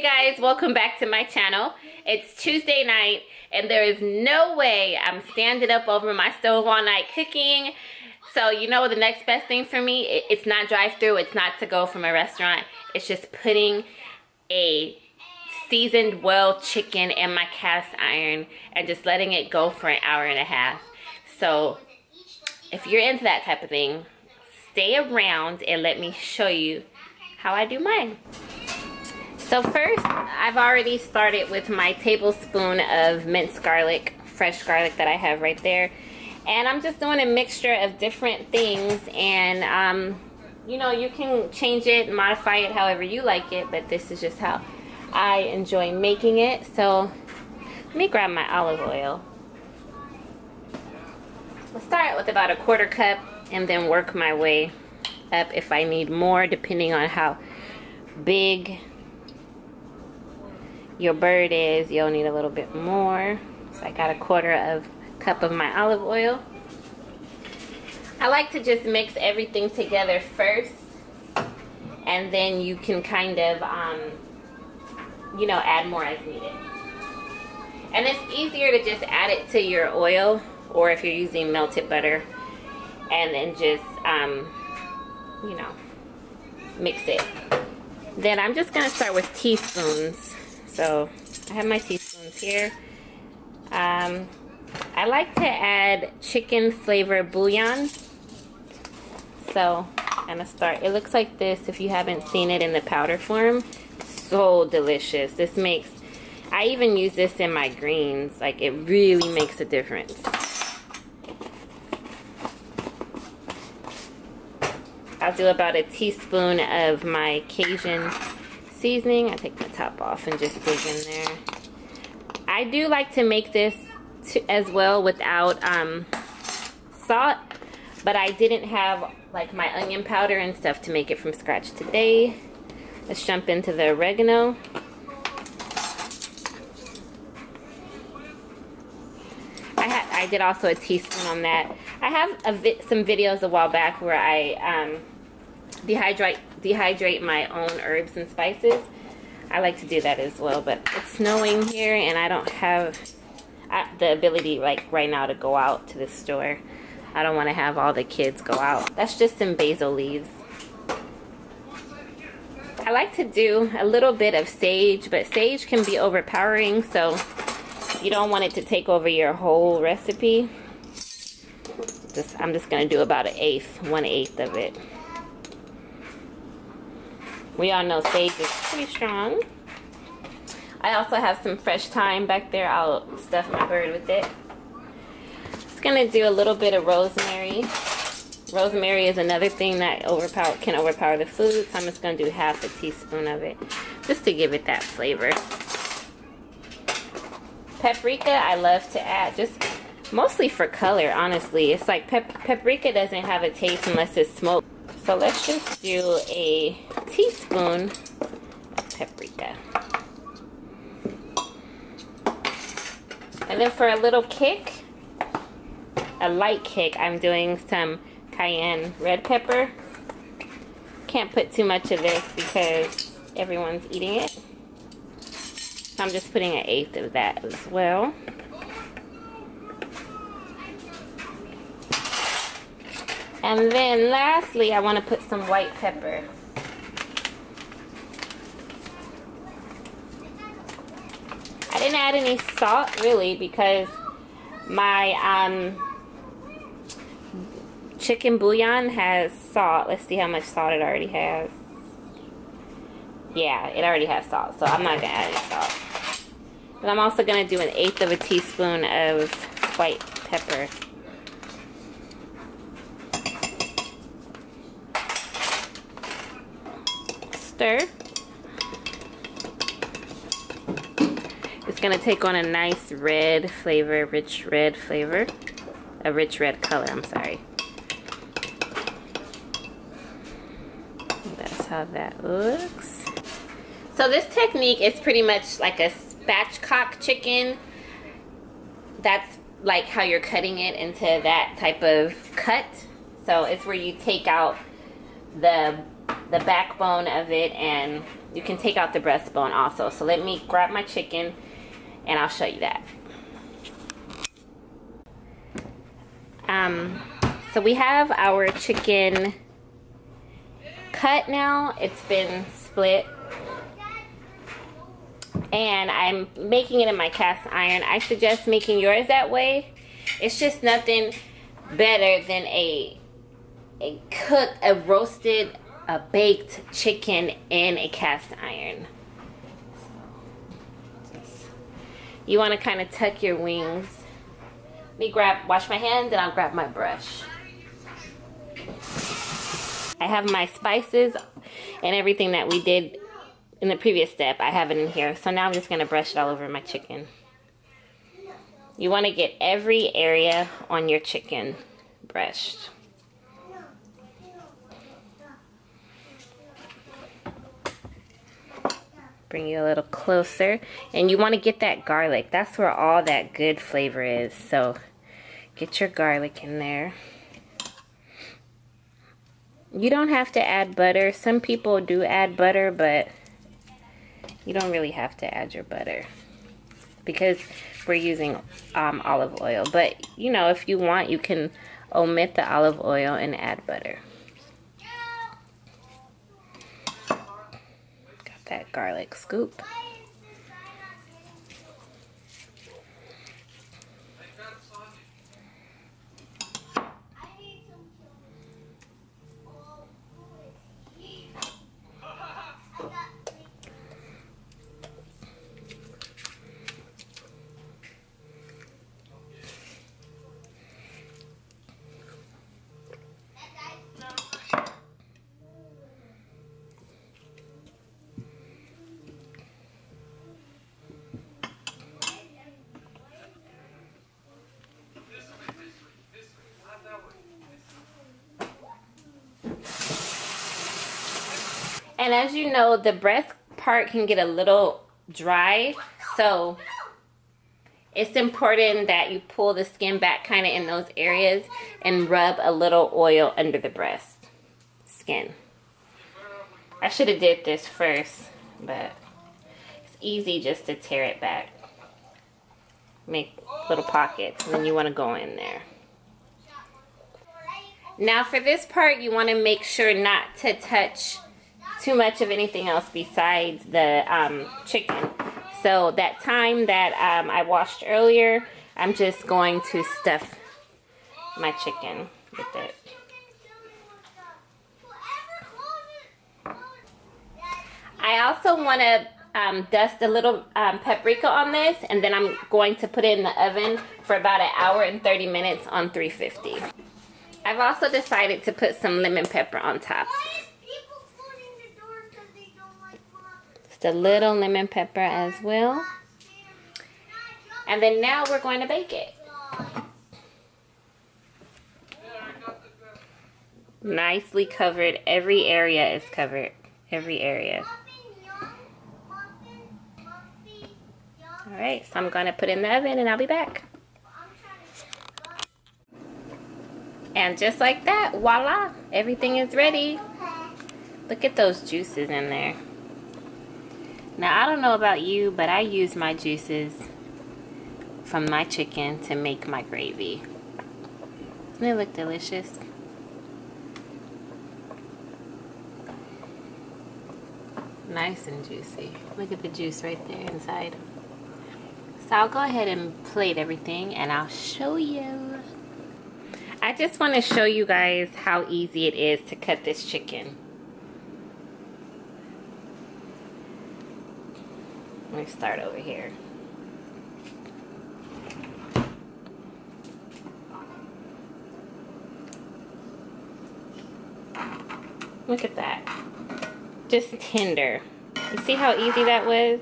guys, welcome back to my channel. It's Tuesday night and there is no way I'm standing up over my stove all night cooking. So you know the next best thing for me, it's not drive-through, it's not to go from a restaurant. It's just putting a seasoned well chicken in my cast iron and just letting it go for an hour and a half. So if you're into that type of thing, stay around and let me show you how I do mine. So first, I've already started with my tablespoon of minced garlic, fresh garlic that I have right there. And I'm just doing a mixture of different things, and you know, you can change it, modify it however you like it, but this is just how I enjoy making it. So let me grab my olive oil. I'll start with about a 1/4 cup and then work my way up if I need more, depending on how big your bird is. You'll need a little bit more. So I got a 1/4 cup of my olive oil. I like to just mix everything together first, and then you can kind of you know, add more as needed. And it's easier to just add it to your oil, or if you're using melted butter, and then just you know, mix it. Then I'm just gonna start with teaspoons. So I have my teaspoons here. I like to add chicken flavor bouillon. So I'm gonna start. It looks like this if you haven't seen it in the powder form. So delicious. This makes, I even use this in my greens. Like, it really makes a difference. I'll do about a teaspoon of my Cajun seasoning. I take the top off and just dig in there. I do like to make this as well without salt, but I didn't have like my onion powder and stuff to make it from scratch today. Let's jump into the oregano. I did also a teaspoon on that. I have some videos a while back where I dehydrate my own herbs and spices. I like to do that as well, but it's snowing here and I don't have the ability like right now to go out to the store. I don't want to have all the kids go out. That's just some basil leaves. I like to do a little bit of sage, but sage can be overpowering, so you don't want it to take over your whole recipe. I'm just going to do about 1/8 of it. We all know sage is pretty strong. I also have some fresh thyme back there. I'll stuff my bird with it. Just gonna do a little bit of rosemary. Rosemary is another thing that can overpower the food, so I'm just gonna do 1/2 teaspoon of it, just to give it that flavor. Paprika, I love to add, just mostly for color, honestly. It's like paprika doesn't have a taste unless it's smoked. So let's just do a teaspoon of paprika. And then for a little kick, a light kick, I'm doing some cayenne red pepper. Can't put too much of this because everyone's eating it. So I'm just putting 1/8 of that as well. And then lastly, I want to put some white pepper. I didn't add any salt really because my chicken bouillon has salt. Let's see how much salt it already has. Yeah, it already has salt, so I'm not going to add any salt. But I'm also going to do 1/8 teaspoon of white pepper. Stir. It's going to take on a nice red flavor, rich red flavor. A rich red color, I'm sorry. That's how that looks. So this technique is pretty much like a spatchcock chicken. That's like how you're cutting it into that type of cut. So it's where you take out the backbone of it and you can take out the breastbone also. So let me grab my chicken and I'll show you that. So we have our chicken cut now. It's been split. And I'm making it in my cast iron. I suggest making yours that way. It's just nothing better than a roasted, baked chicken in a cast iron. You want to kind of tuck your wings. Let me wash my hands and I'll grab my brush. I have my spices and everything that we did in the previous step. I have it in here. So now I'm just going to brush it all over my chicken. You want to get every area on your chicken brushed. Bring you a little closer. And you want to get that garlic. That's where all that good flavor is. So get your garlic in there. You don't have to add butter. Some people do add butter, but you don't really have to add your butter because we're using olive oil. But, you know, if you want, you can omit the olive oil and add butter. Got that garlic scoop. And as you know, the breast part can get a little dry, so it's important that you pull the skin back kind of in those areas and rub a little oil under the breast skin. I should have did this first, but it's easy just to tear it back. Make little pockets, and then you want to go in there. Now for this part, you want to make sure not to touch too much of anything else besides the chicken. So that thyme that I washed earlier, I'm just going to stuff my chicken with it. I also want to dust a little paprika on this, and then I'm going to put it in the oven for about 1 hour and 30 minutes on 350. I've also decided to put some lemon pepper on top. Just a little lemon pepper as well. And then now we're going to bake it. Nicely covered. Every area is covered. Every area. Alright, so I'm going to put it in the oven and I'll be back. And just like that, voila, everything is ready. Look at those juices in there. Now, I don't know about you, but I use my juices from my chicken to make my gravy. Doesn't it look delicious? Nice and juicy. Look at the juice right there inside. So I'll go ahead and plate everything and I'll show you. I just want to show you guys how easy it is to cut this chicken. Let me start over here. Look at that. Just tender. You see how easy that was?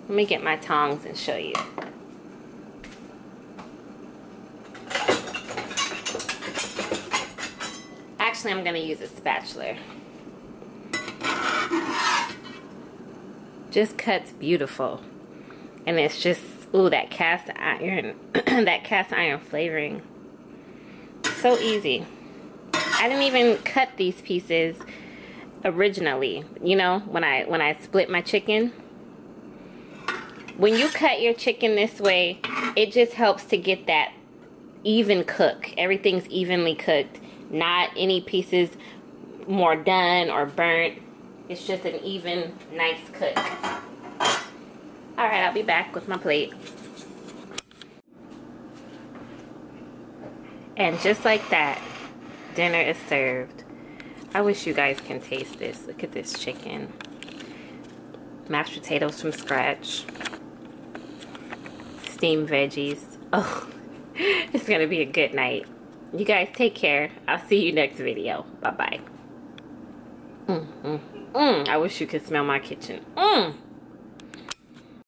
Let me get my tongs and show you. Actually, I'm going to use a spatula. Just cuts beautiful. And it's just, ooh, that cast iron, that cast iron flavoring. So easy. I didn't even cut these pieces originally, you know, when I split my chicken. When you cut your chicken this way, it just helps to get that even cook. Everything's evenly cooked. Not any pieces more done or burnt. It's just an even, nice cook. Alright, I'll be back with my plate. And just like that, dinner is served. I wish you guys can taste this. Look at this chicken. Mashed potatoes from scratch. Steamed veggies. Oh, it's gonna be a good night. You guys take care. I'll see you next video. Bye-bye. I wish you could smell my kitchen.